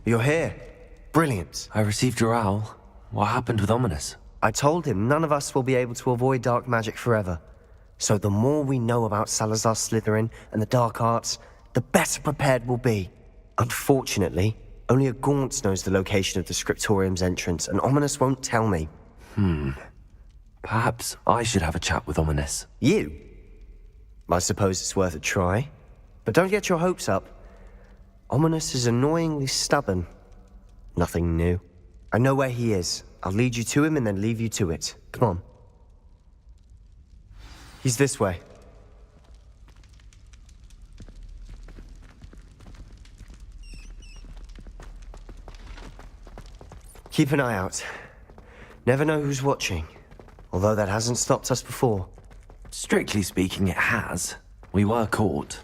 You're here. Brilliant. I received your owl. What happened with Ominous? I told him none of us will be able to avoid dark magic forever. So the more we know about Salazar Slytherin and the dark arts, the better prepared we'll be. Unfortunately, only a Gaunt knows the location of the Scriptorium's entrance, and Ominous won't tell me. Perhaps I should have a chat with Ominous. You? I suppose it's worth a try. But don't get your hopes up. Ominous is annoyingly stubborn. Nothing new. I know where he is. I'll lead you to him and then leave you to it. Come on. He's this way. Keep an eye out. Never know who's watching. Although that hasn't stopped us before. Strictly speaking, it has. We were caught.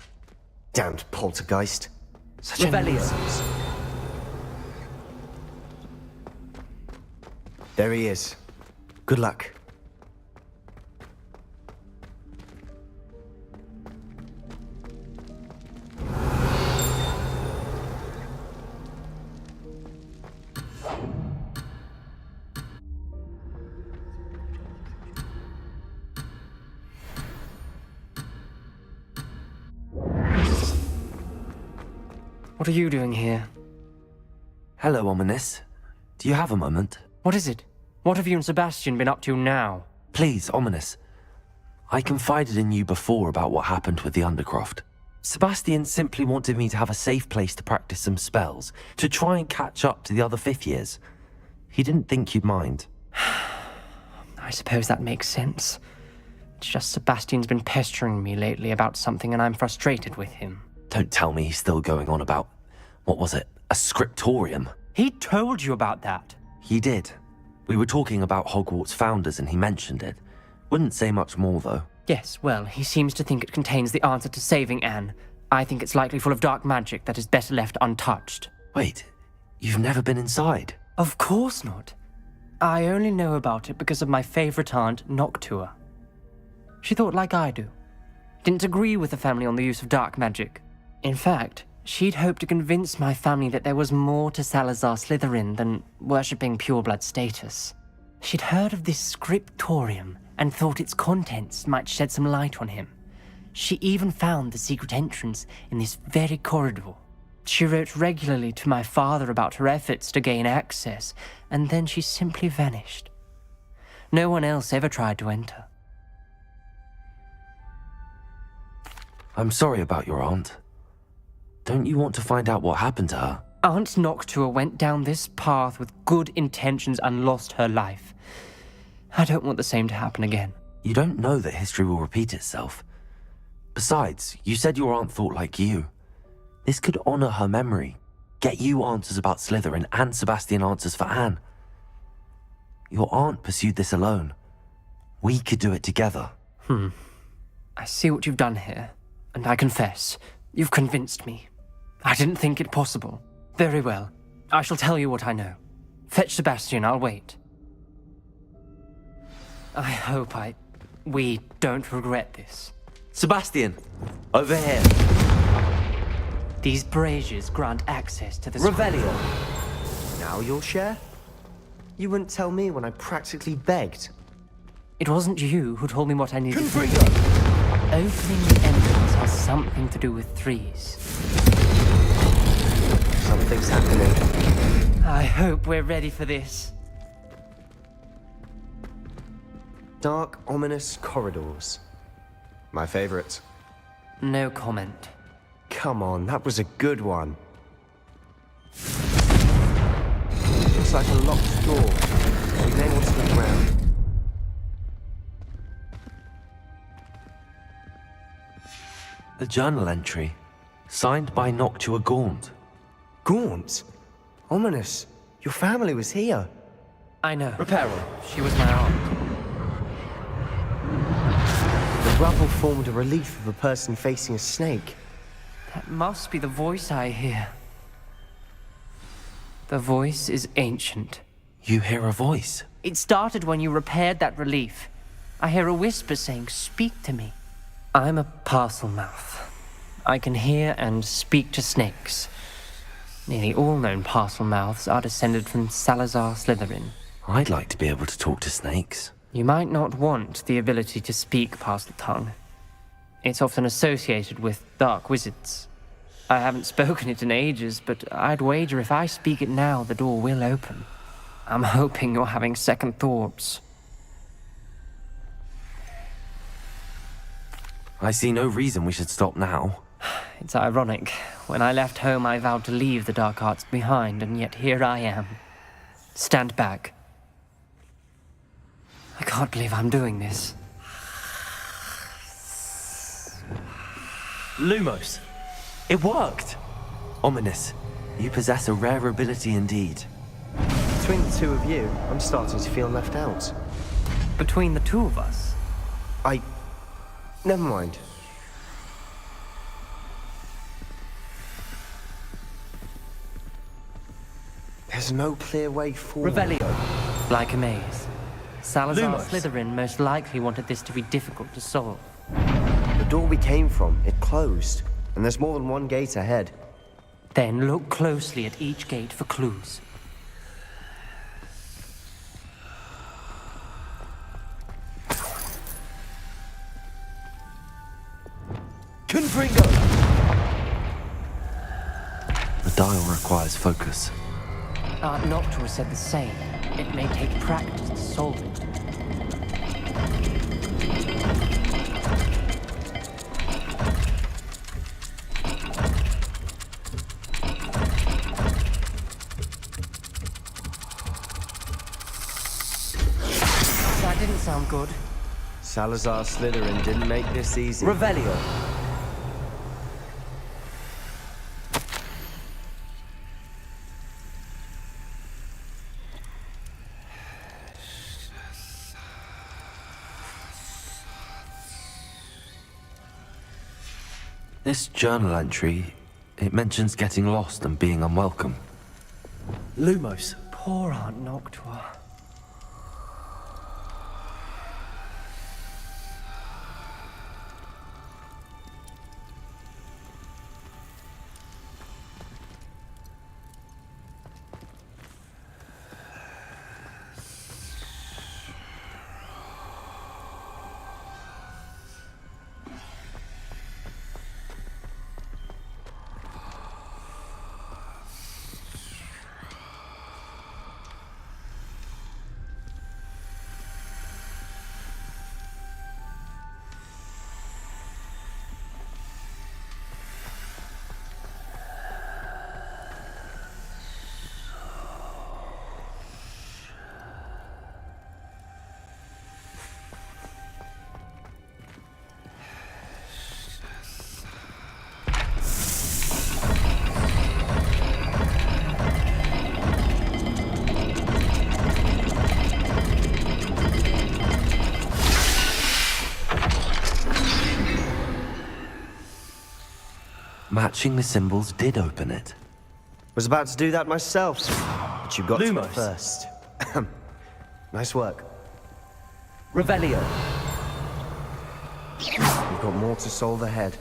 Damned poltergeist. Such a Rebellion. nuisance. There he is. Good luck. What are you doing here? Hello, Ominous. Do you have a moment? What is it? What have you and Sebastian been up to now? Please, Ominous. I confided in you before about what happened with the Undercroft. Sebastian simply wanted me to have a safe place to practice some spells, to try and catch up to the other fifth years. He didn't think you'd mind. I suppose that makes sense. It's just Sebastian's been pestering me lately about something and I'm frustrated with him. Don't tell me he's still going on about, what was it, a scriptorium? He told you about that. He did. We were talking about Hogwarts founders and he mentioned it. Wouldn't say much more, though. Yes, well, he seems to think it contains the answer to saving Anne. I think it's likely full of dark magic that is better left untouched. Wait, you've never been inside? Of course not. I only know about it because of my favorite aunt, Noctua. She thought like I do. Didn't agree with the family on the use of dark magic. In fact, she'd hoped to convince my family that there was more to Salazar Slytherin than worshipping pureblood status. She'd heard of this scriptorium and thought its contents might shed some light on him. She even found the secret entrance in this very corridor. She wrote regularly to my father about her efforts to gain access, and then she simply vanished. No one else ever tried to enter. I'm sorry about your aunt. Don't you want to find out what happened to her? Aunt Noctua went down this path with good intentions and lost her life. I don't want the same to happen again. You don't know that history will repeat itself. Besides, you said your aunt thought like you. This could honor her memory, get you answers about Slytherin and Sebastian answers for Anne. Your aunt pursued this alone. We could do it together. I see what you've done here, and I confess, you've convinced me. I didn't think it possible. Very well. I shall tell you what I know. Fetch Sebastian, I'll wait. I hope we don't regret this. Sebastian, over here. These braziers grant access to the Revelio. Now you'll share? You wouldn't tell me when I practically begged. It wasn't you who told me what I needed to do. Opening the entrance has something to do with threes. Something's happening. I hope we're ready for this. Dark, ominous corridors. My favorite. No comment. Come on, that was a good one. Looks like a locked door. We may want to look around. A journal entry, signed by Noctua Gaunt. Gaunt? Ominous. Your family was here. I know. Reparo. She was my aunt. The rubble formed a relief of a person facing a snake. That must be the voice I hear. The voice is ancient. You hear a voice. It started when you repaired that relief. I hear a whisper saying, "Speak to me." I'm a parcel mouth. I can hear and speak to snakes. Nearly all known parcel mouths are descended from Salazar Slytherin. I'd like to be able to talk to snakes. You might not want the ability to speak parcel tongue. It's often associated with dark wizards. I haven't spoken it in ages, but I'd wager if I speak it now, the door will open. I'm hoping you're having second thoughts. I see no reason we should stop now. It's ironic. When I left home, I vowed to leave the dark arts behind, and yet here I am. Stand back. I can't believe I'm doing this. Lumos! It worked! Ominous, you possess a rare ability indeed. Between the two of you, I'm starting to feel left out. Between the two of us? Never mind. There's no clear way forward. Revelio. Like a maze. Salazar Lumos. Slytherin most likely wanted this to be difficult to solve. The door we came from, it closed. And there's more than one gate ahead. Then look closely at each gate for clues. Confringo! The dial requires focus. Art Noctua said the same. It may take practice to solve it. That didn't sound good. Salazar Slytherin didn't make this easy. Revelio! This journal entry, it mentions getting lost and being unwelcome. Lumos. Poor Aunt Noctua. Matching the symbols did open it. Was about to do that myself, but you got to Lumos. it first. Nice work. Revelio. We've got more to solve ahead.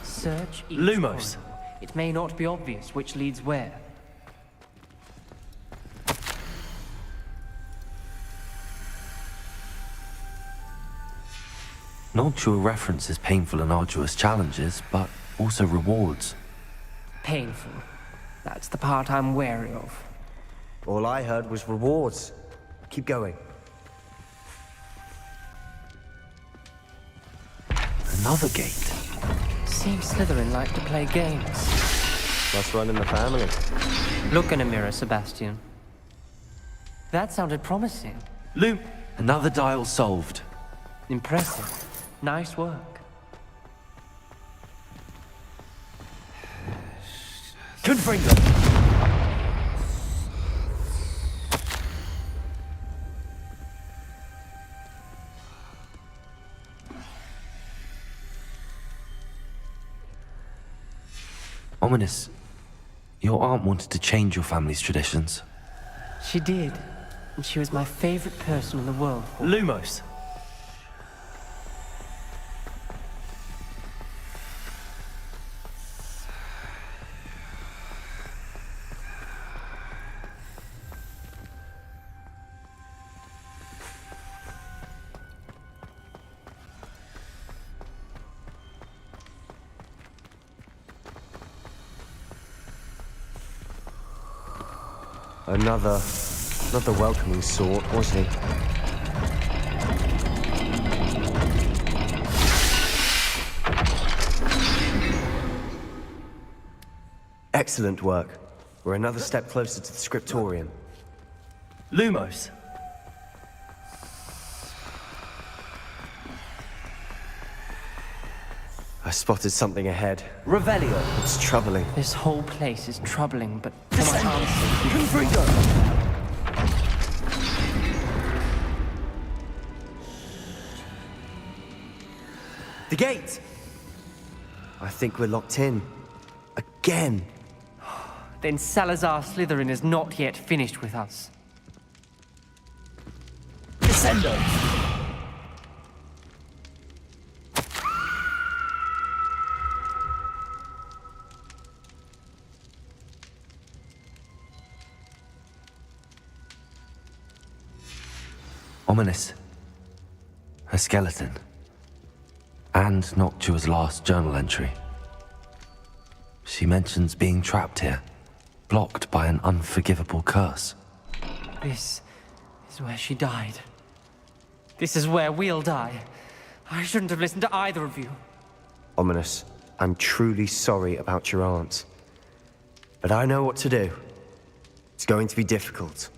Search each Lumos. corridor. It may not be obvious which leads where. Noctua references painful and arduous challenges, but also rewards. Painful. That's the part I'm wary of. All I heard was rewards. Keep going. Another gate. Seems Slytherin like to play games. Must run in the family. Look in a mirror, Sebastian. That sounded promising. Another dial solved. Impressive. Nice work. Confringo. Ominous, your aunt wanted to change your family's traditions. She did. And she was my favorite person in the world. Lumos. Another, not the welcoming sort, was he? Excellent work. We're another step closer to the scriptorium. Lumos. I spotted something ahead. Revelio. It's troubling. This whole place is troubling, but for my answer, Confringo. The gate! I think we're locked in. Again. then Salazar Slytherin is not yet finished with us. Descendo. Ominous. Her skeleton. And Noctua's last journal entry. She mentions being trapped here, blocked by an unforgivable curse. This is where she died. This is where we'll die. I shouldn't have listened to either of you. Ominous, I'm truly sorry about your aunt. But I know what to do. It's going to be difficult.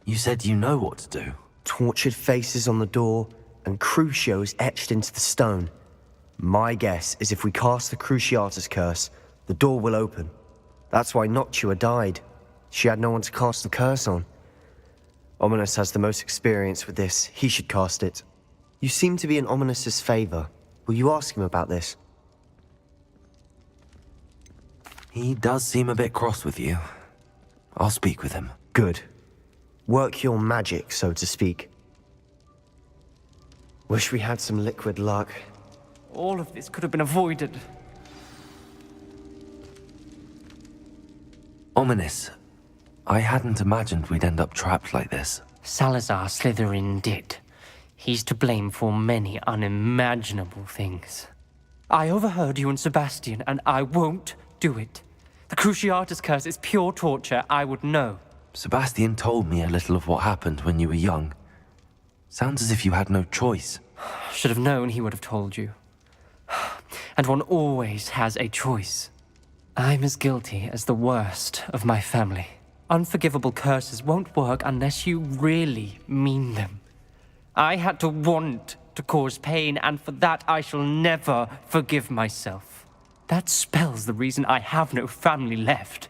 You said you know what to do. Tortured faces on the door, and Crucios etched into the stone. My guess is if we cast the Cruciatus curse, the door will open. That's why Noctua died. She had no one to cast the curse on. Ominous has the most experience with this. He should cast it. You seem to be in Ominous's favor. Will you ask him about this? He does seem a bit cross with you. I'll speak with him. Good. Work your magic, so to speak. Wish we had some liquid luck. All of this could have been avoided. Ominous. I hadn't imagined we'd end up trapped like this. Salazar Slytherin did. He's to blame for many unimaginable things. I overheard you and Sebastian, and I won't do it. The Cruciatus curse is pure torture, I would know. Sebastian told me a little of what happened when you were young. Sounds as if you had no choice. Should have known he would have told you. And one always has a choice. I'm as guilty as the worst of my family. Unforgivable curses won't work unless you really mean them. I had to want to cause pain, and for that I shall never forgive myself. That spells the reason I have no family left.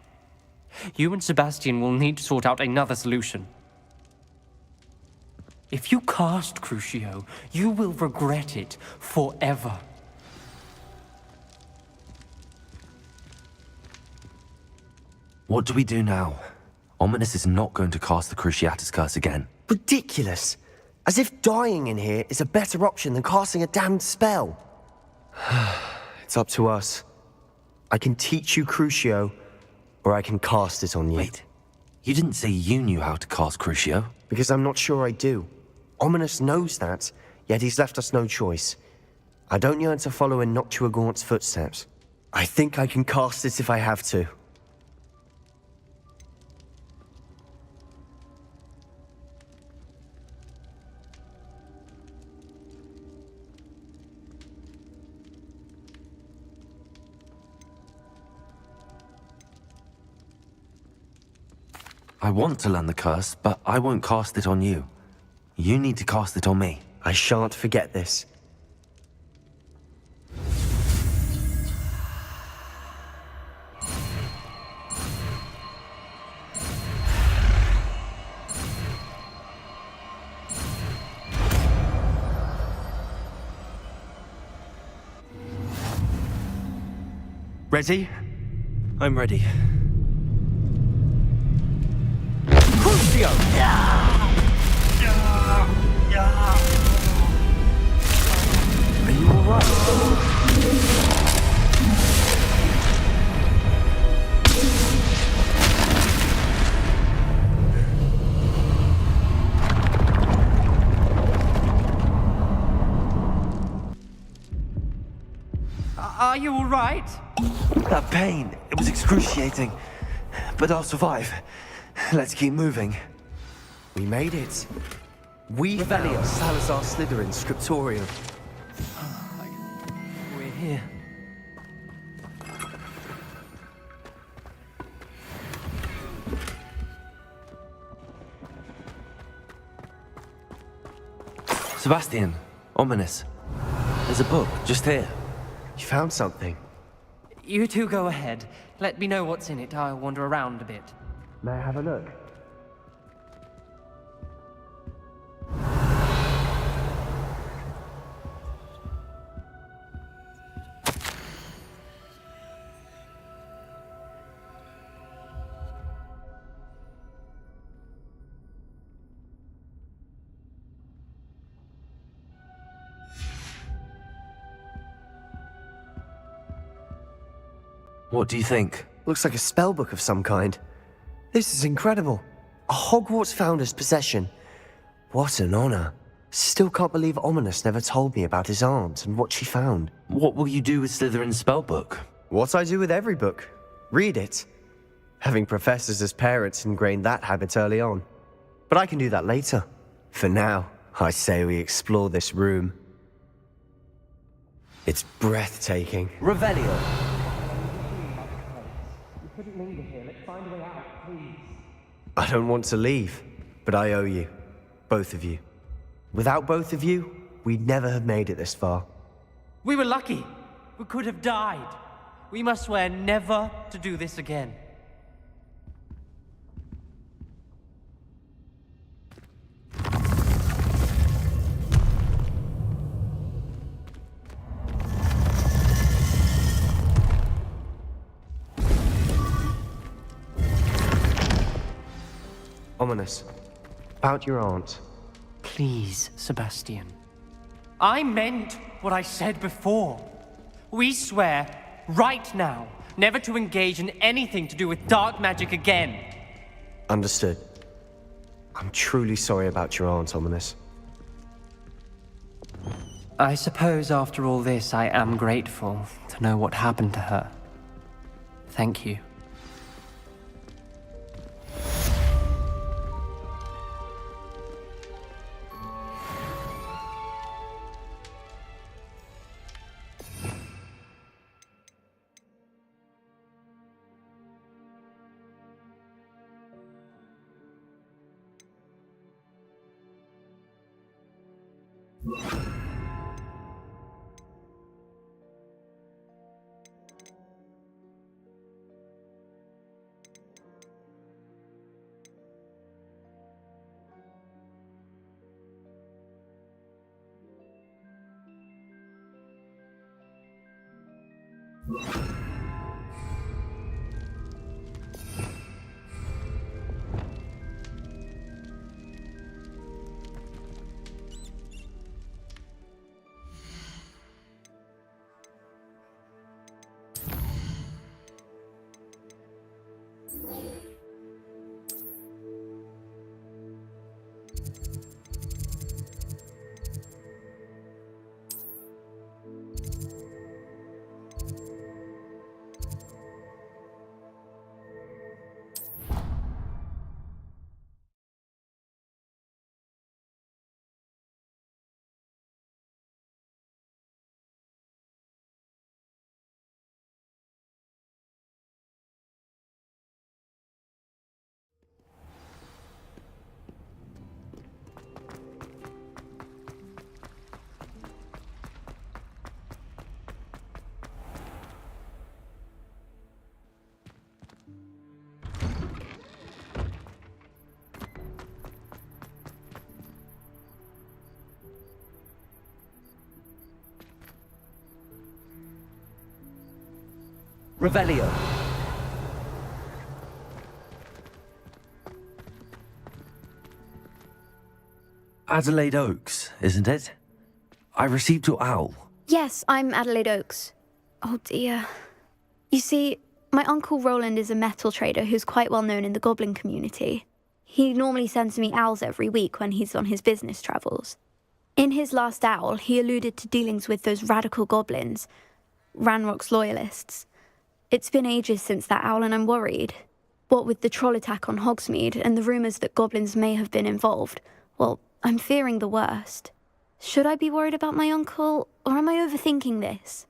You and Sebastian will need to sort out another solution. If you cast Crucio, you will regret it forever. What do we do now? Ominous is not going to cast the Cruciatus curse again. Ridiculous. As if dying in here is a better option than casting a damned spell. It's up to us. I can teach you Crucio, or I can cast it on you. Wait, you didn't say you knew how to cast Crucio? Because I'm not sure I do. Ominous knows that, yet he's left us no choice. I don't yearn to follow in Noctua Gaunt's footsteps. I think I can cast it if I have to. I want to learn the curse, but I won't cast it on you. You need to cast it on me. I shan't forget this. Ready? I'm ready. Crucio! Are you alright? Are you all right? That pain, it was excruciating. But I'll survive. Let's keep moving. We made it. We found Salazar Slytherin's scriptorium. We're here. Sebastian, ominous. There's a book just here. You found something. You two go ahead. Let me know what's in it. I'll wander around a bit. May I have a look? What do you think? Looks like a spell book of some kind. This is incredible. A Hogwarts founder's possession. What an honor. Still can't believe Ominous never told me about his aunt and what she found. What will you do with Slytherin's spellbook? What I do with every book. Read it. Having professors as parents ingrained that habit early on. But I can do that later. For now, I say we explore this room. It's breathtaking. Revelio. I don't want to leave, but I owe you. Both of you. Without both of you, we'd never have made it this far. We were lucky. We could have died. We must swear never to do this again. Ominous. About your aunt. Please, Sebastian. I meant what I said before. We swear, right now, never to engage in anything to do with dark magic again. Understood. I'm truly sorry about your aunt, Ominous. I suppose after all this, I am grateful to know what happened to her. Thank you. Revelio. Adelaide Oaks, isn't it? I received your owl. Yes, I'm Adelaide Oaks. Oh dear. You see, my uncle Roland is a metal trader who's quite well known in the goblin community. He normally sends me owls every week when he's on his business travels. In his last owl, he alluded to dealings with those radical goblins. Ranrock's loyalists. It's been ages since that owl and I'm worried. What with the troll attack on Hogsmeade and the rumours that goblins may have been involved, well, I'm fearing the worst. Should I be worried about my uncle, or am I overthinking this?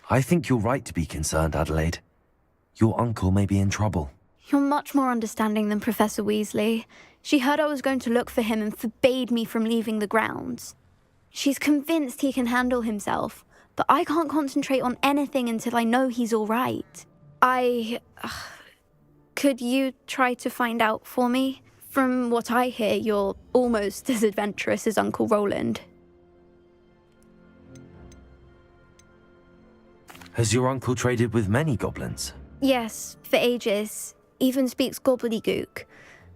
I think you're right to be concerned, Adelaide. Your uncle may be in trouble. You're much more understanding than Professor Weasley. She heard I was going to look for him and forbade me from leaving the grounds. She's convinced he can handle himself, but I can't concentrate on anything until I know he's all right. Could you try to find out for me? From what I hear, you're almost as adventurous as Uncle Roland. Has your uncle traded with many goblins? Yes, for ages. Even speaks gobbledygook.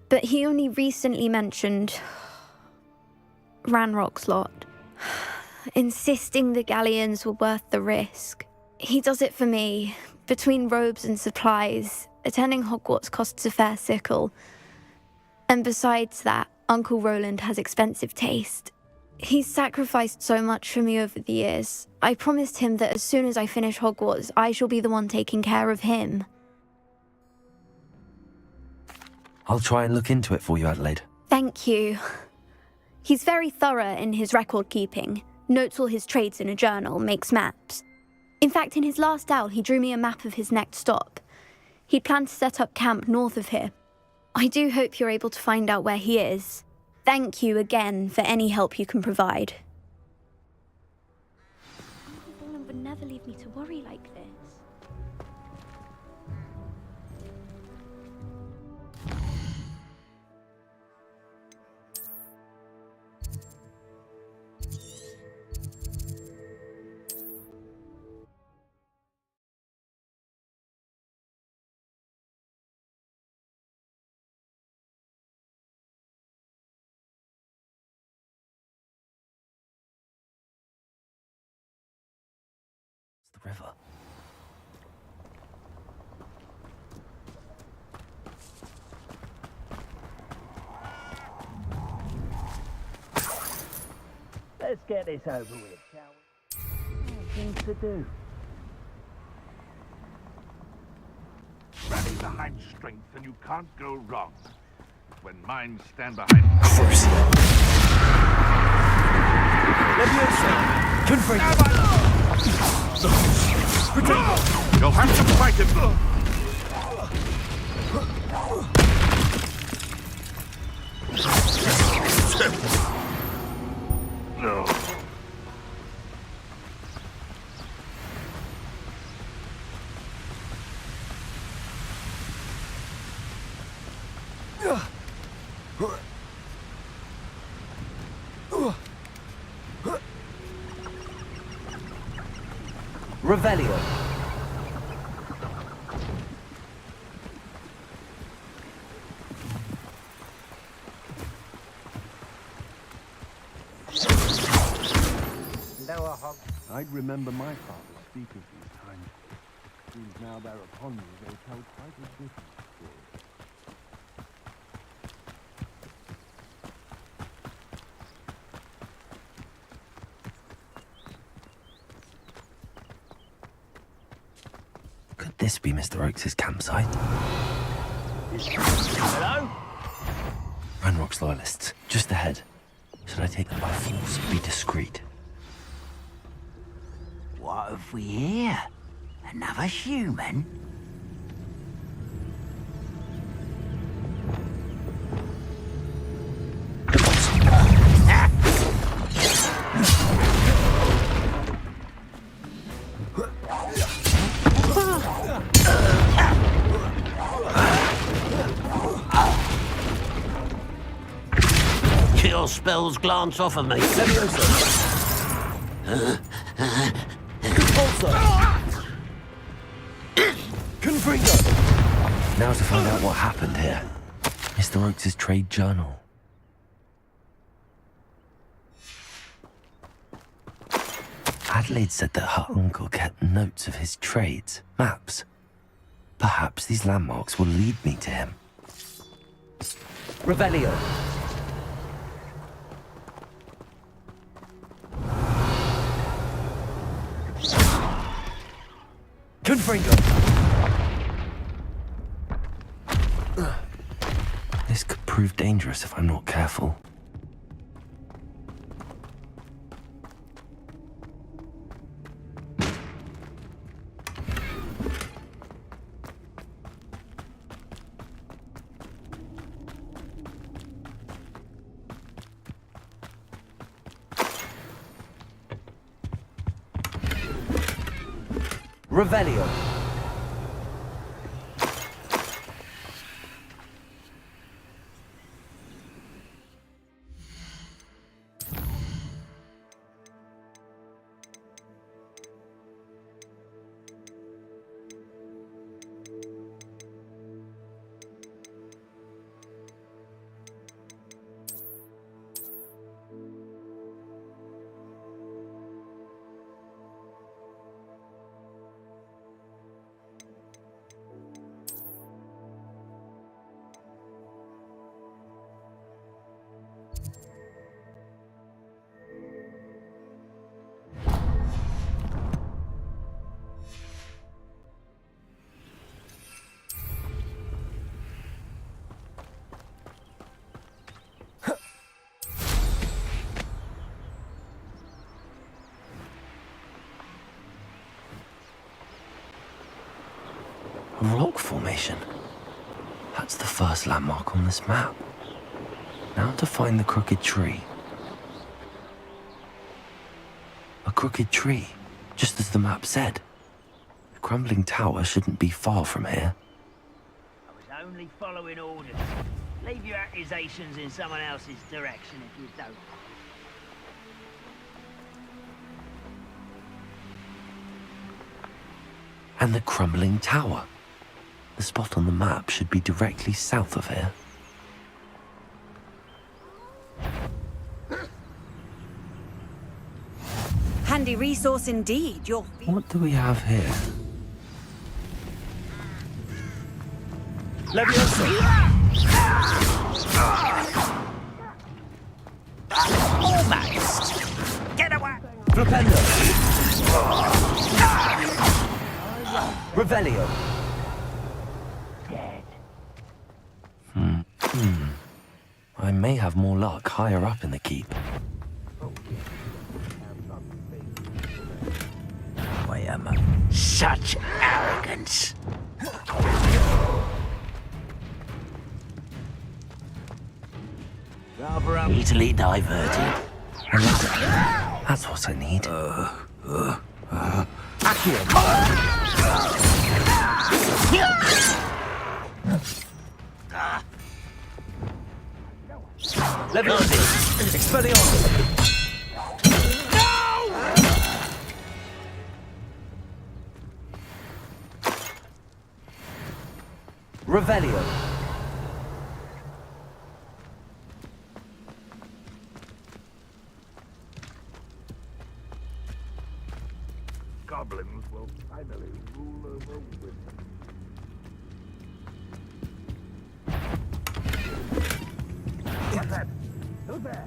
But he only recently mentioned Ranrock's lot, insisting the galleons were worth the risk. He does it for me. Between robes and supplies, attending Hogwarts costs a fair sickle. And besides that, Uncle Roland has expensive taste. He's sacrificed so much for me over the years. I promised him that as soon as I finish Hogwarts, I shall be the one taking care of him. I'll try and look into it for you, Adelaide. Thank you. He's very thorough in his record keeping, notes all his trades in a journal, makes maps. In fact, in his last owl, he drew me a map of his next stop. He'd planned to set up camp north of here. I do hope you're able to find out where he is. Thank you again for any help you can provide. Uncle Roland would never leave me to worry like this. It's the river. Let's get this over with, shall we? Things to do. Rally behind strength and you can't go wrong. When minds stand behind... You'll have to fight him! No. Revelio. Lower Hog. I'd remember my father speak of these times. Seems now they're upon me, they tell quite a different story. Could this be Mr. Oakes' campsite? Hello? Ranrock's loyalists, just ahead. Should I take them by force and be discreet? What have we here? Another human? Cure spells glance off of me. Now to find out what happened here. Mr. Oakes' trade journal. Adelaide said that her uncle kept notes of his trades, maps. Perhaps these landmarks will lead me to him. Revelio. Fringo! This could prove dangerous if I'm not careful. Revelio! A rock formation. That's the first landmark on this map. Now to find the crooked tree. A crooked tree, just as the map said. The crumbling tower shouldn't be far from here. I was only following orders. Leave your accusations in someone else's direction if you don't. And the crumbling tower. The spot on the map should be directly south of here. Handy resource indeed. What do we have here? Almost. Get away. Flipendo! Revelio! I may have more luck higher up in the keep. I am such arrogance. Easily diverted. That's what I need. Leviosa! Expelliarmus! Revelio! Goblins will finally rule over women. What's that? Who's there?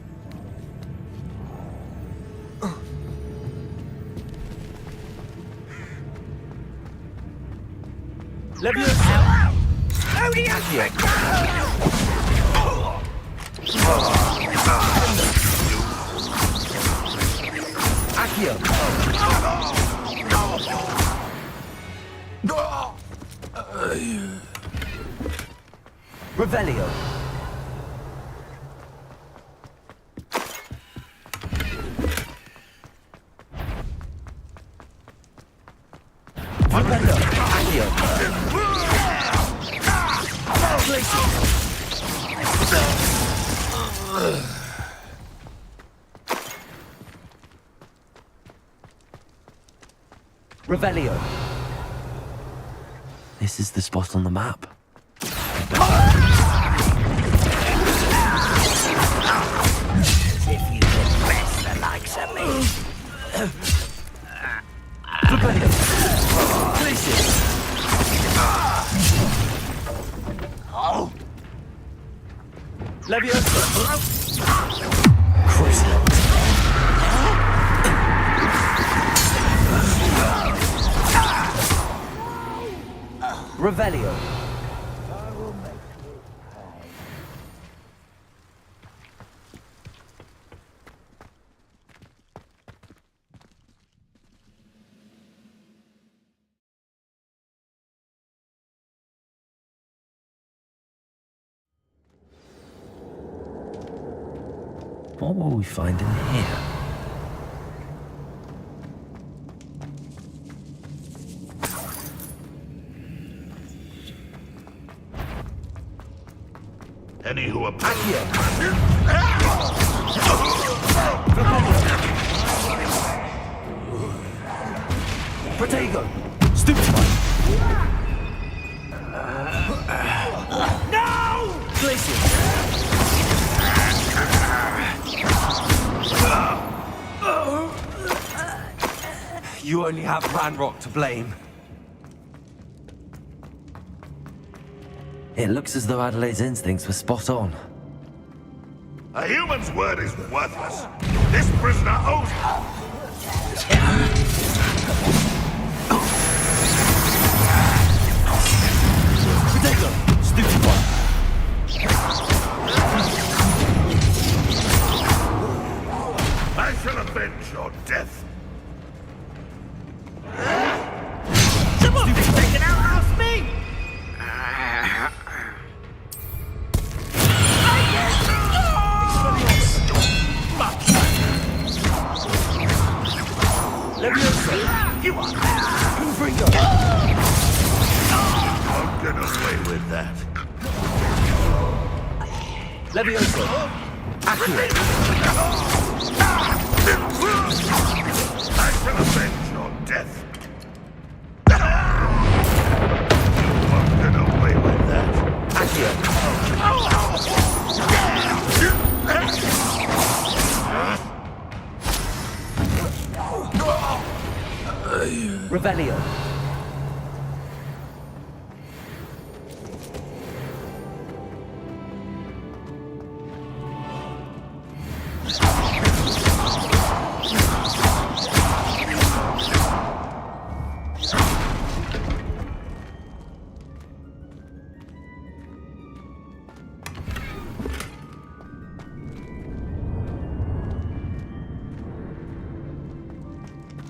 Leviosa! Accio! Revelio! Flipendo! Accio! Revelio! This is the spot on the map. If you can best the likes of me. Flipendo! Glacius! Oh! Leviosa! Crucible. Revelio. What will we find in here? Any who oppose Protego! Stupefy! No! Glacier! You only have Ranrock to blame. It looks as though Adelaide's instincts were spot on. A human's word is worthless. This prisoner owes Protego! Stupefy! I shall avenge your death. Someone been taken out after me! You are Confringo! I'll get away with that. Levioso! Accurate! I shall avenge your death. You won't get away with that. Revelio!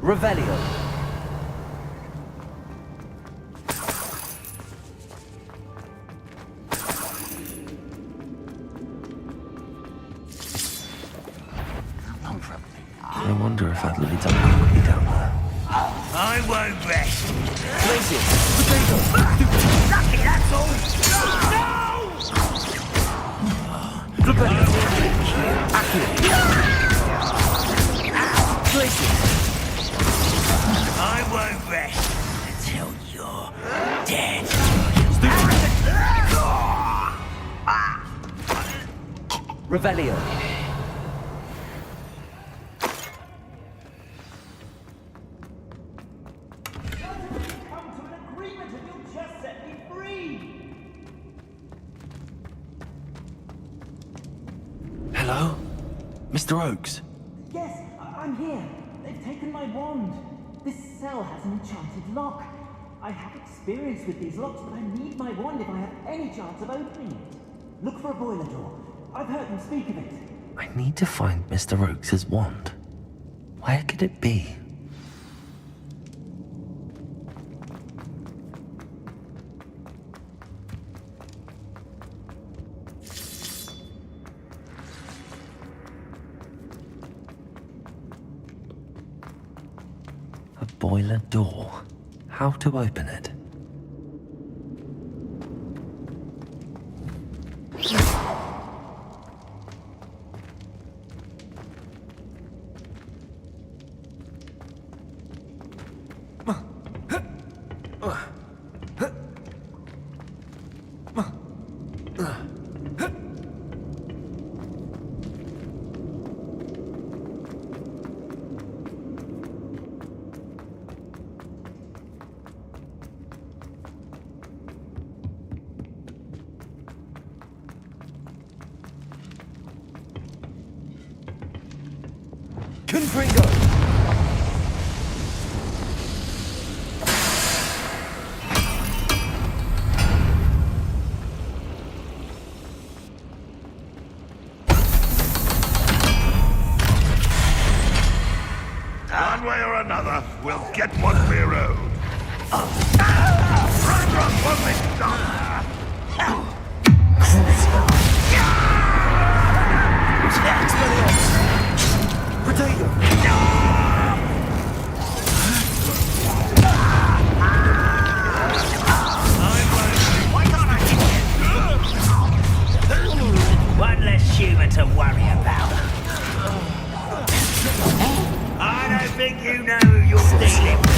Revelio! I wonder if Adelaide's unhappy down there. I won't rest. Glacier! Lucky, that's all. No! Accurate! Glacier! I won't rest until you're dead. Revelio! Hello? Mr. Oakes? Yes, I'm here. They've taken my wand. This cell has an enchanted lock. I have experience with these locks, but I need my wand if I have any chance of opening it. Look for a boiler door. I've heard them speak of it. I need to find Mr. Oakes' wand. Where could it be? A boiler door. How to open it? Confringo! One way or another, we'll get what we're owed. Ranrock won't be stopped! One less human to worry about. I don't think you know who you're dealing with.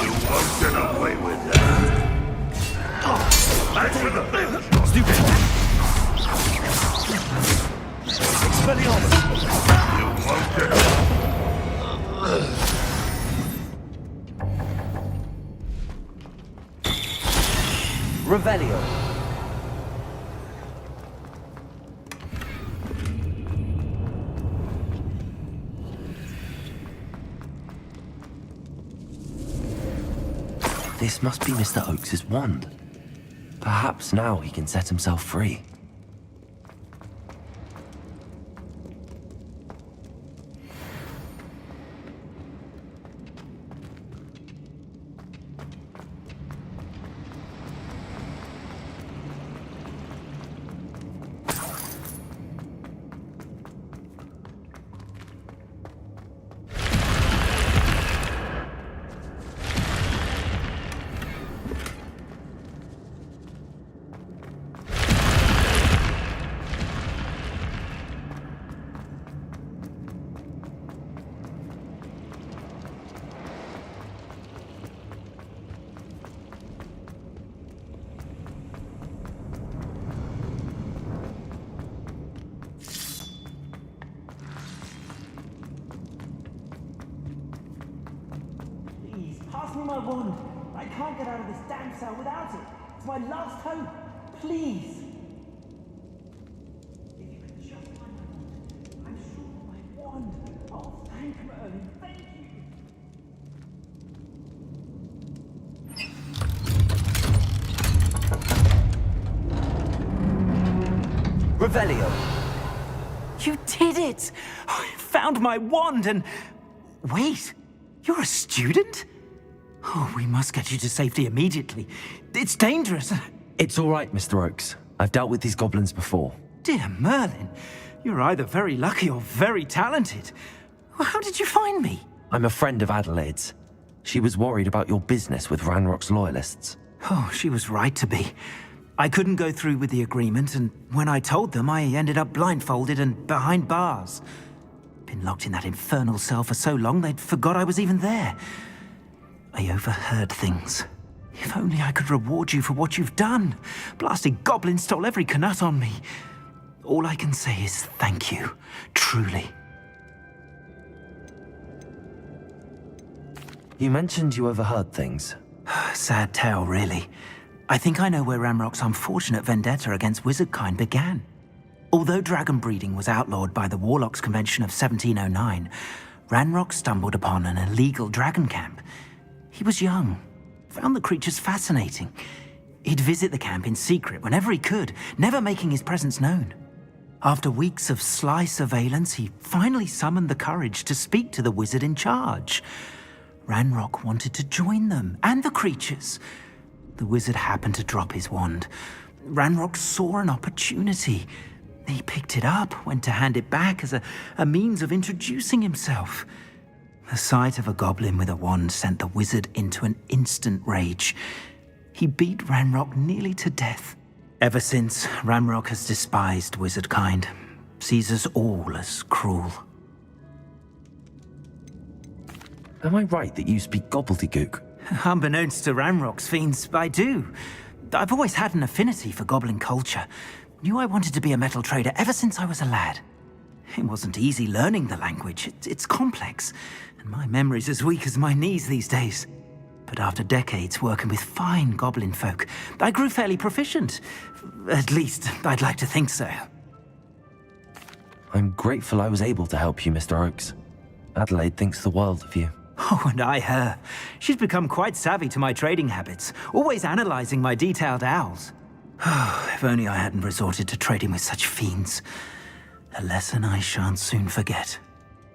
You won't get away with that. Back to the bench. Stupid! Expelliarmus! You won't get away. Revelio. This must be Mr. Oakes's wand. Perhaps now he can set himself free. Pass me my wand. I can't get out of this damn cell without it. It's my last hope. Please. If you could just find my wand. I'm sure my wand. Oh, thank Merlin. Thank you. Revelio. You did it! I found my wand and... Wait, you're a student? Oh, we must get you to safety immediately. It's dangerous. It's all right, Mr. Oakes. I've dealt with these goblins before. Dear Merlin, you're either very lucky or very talented. Well, how did you find me? I'm a friend of Adelaide's. She was worried about your business with Ranrock's loyalists. Oh, she was right to be. I couldn't go through with the agreement, and when I told them, I ended up blindfolded and behind bars. Been locked in that infernal cell for so long, they'd forgot I was even there. I overheard things. If only I could reward you for what you've done. Blasted goblins stole every Knut on me. All I can say is thank you, truly. You mentioned you overheard things. Sad tale, really. I think I know where Ranrock's unfortunate vendetta against wizardkind began. Although dragon breeding was outlawed by the Warlocks Convention of 1709, Ranrock stumbled upon an illegal dragon camp. He was young, found the creatures fascinating. He'd visit the camp in secret whenever he could, never making his presence known. After weeks of sly surveillance, he finally summoned the courage to speak to the wizard in charge. Ranrock wanted to join them, and the creatures. The wizard happened to drop his wand. Ranrock saw an opportunity. He picked it up, went to hand it back as a means of introducing himself. The sight of a goblin with a wand sent the wizard into an instant rage. He beat Ranrock nearly to death. Ever since, Ranrock has despised wizardkind, sees us all as cruel. Am I right that you speak gobbledygook? Unbeknownst to Ranrock's fiends, I do. I've always had an affinity for goblin culture. Knew I wanted to be a metal trader ever since I was a lad. It wasn't easy learning the language. It's complex, and my memory's as weak as my knees these days. But after decades working with fine goblin folk, I grew fairly proficient. At least, I'd like to think so. I'm grateful I was able to help you, Mr. Oakes. Adelaide thinks the world of you. Oh, and I her. She's become quite savvy to my trading habits, always analyzing my detailed owls. If only I hadn't resorted to trading with such fiends. A lesson I shan't soon forget.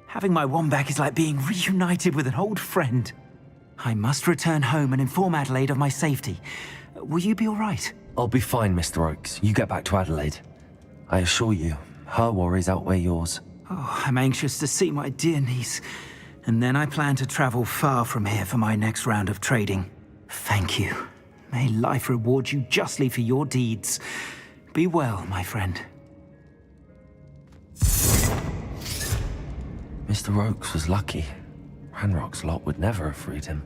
Having my wand back is like being reunited with an old friend. I must return home and inform Adelaide of my safety. Will you be all right? I'll be fine, Mr. Oakes. You get back to Adelaide. I assure you, her worries outweigh yours. Oh, I'm anxious to see my dear niece. And then I plan to travel far from here for my next round of trading. Thank you. May life reward you justly for your deeds. Be well, my friend. Mr. Oakes was lucky. Ranrock's lot would never have freed him.